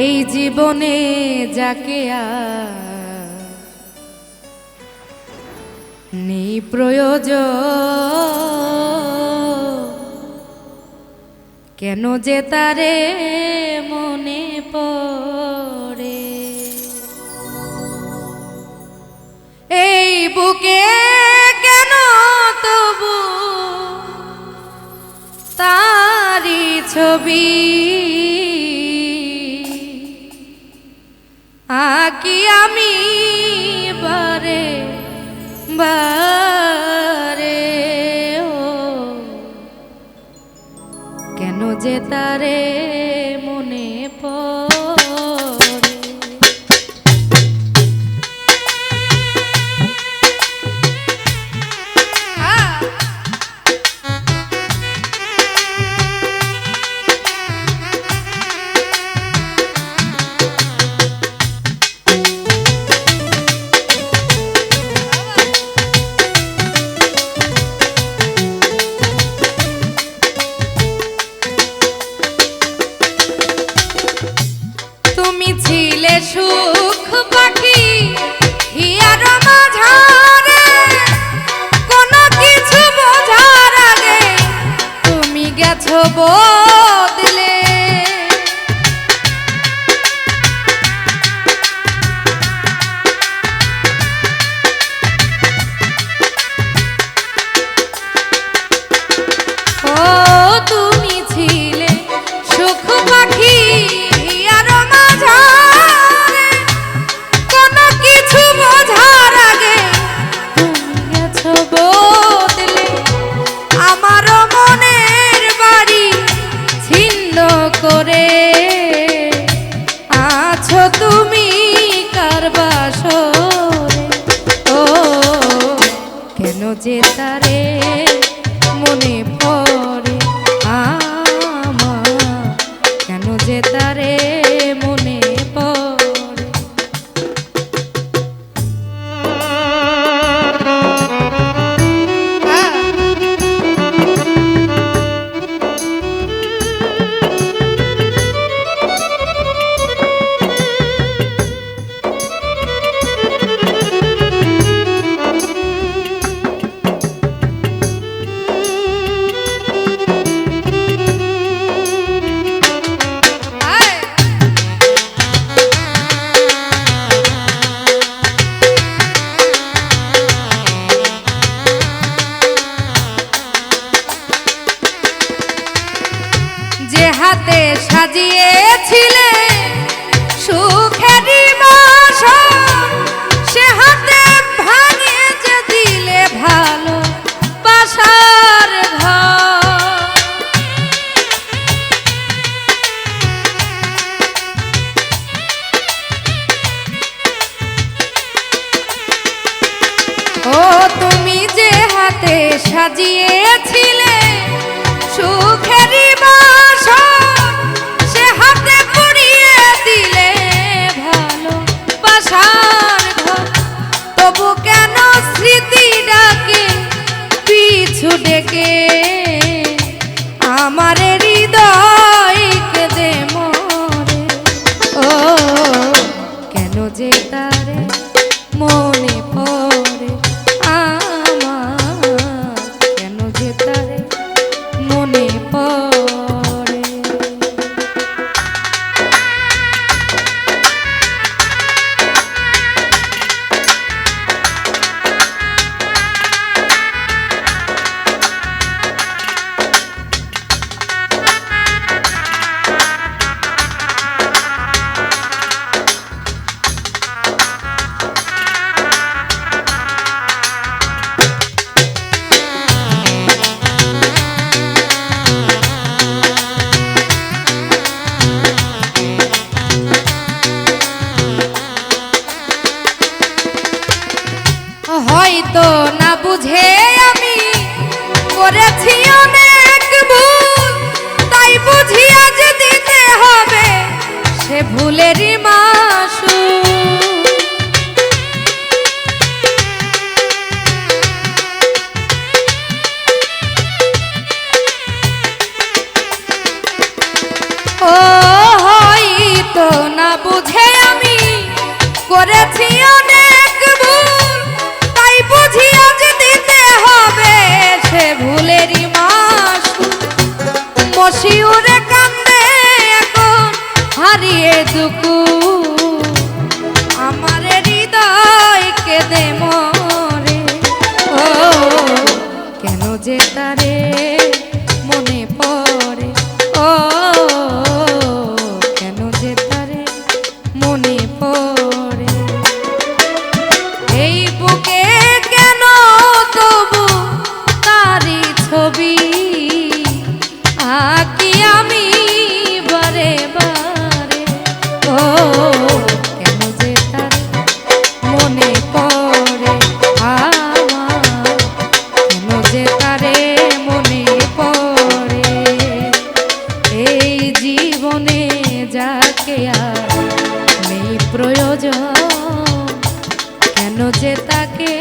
এই জীবনে যাকে নেই প্রয়োজন, কেন যে তারে মনে পড়ে। এই বুকে কেন তবু তারি ছবি আঁকি আমি বারে বারে, ও কেন যে তারে মনে পড়ে। তুমি ছিলে সুখ পাখি হিয়ার মাঝারে, কোনো কিছু বোঝার আগে তুমি গেছো বদলে। ও তুমি ছিলে সুখ পাখি হিয়ার মাঝারে, কোনো কিছু বোঝার আগে তুমি গেছো বদলে। আমার মনের বাড়ি ছিন্ন করে আছো তুমি কার বাসরে, ও কেন যে তারে মনে পড়ে আমার, কেন যে তারে মনে পড়ে। যে হাতে সাজিয়েছিলে সুখেরই বাসর, সে হাতে ভাঙিয়ে যে দিলে ভালো বাসার ঘর। ও তুমি যে হাতে সাজিয়েছিলে সুখেরই বাসর, সে হাতে পুড়িয়ে দিলে ভালো বাসার ঘর। তবু কেন স্মৃতি ডাকে পিছু ডেকে আমার হৃদয় কেঁদে মরে, ও কেন যে তারে মনে পড়ে আমার, কেন যে তারে মনে পড়ে। হয়তো না বুঝে আমি করেছি অনেক ভুল, তাই বুঝিয়ে যে দিতে হবে সে ভুলেরই মাসুল। ও হয়তো শিউরে কান্দে এখন হারিয়ে দুকু আমার হৃদয় কেঁদে মরে ও কেন যে তারে মনে পড়ে ও কেন যে তারে মনে পড়ে এই বুকে কেন তবু তারি ছবি আঁকি আমি বারে বারে ও কেন যে তার মনে পড়ে আমার কেন যে তারে মনে পড়ে এই জীবনে যাকে আর নেই প্রয়োজন কেন যে তাকে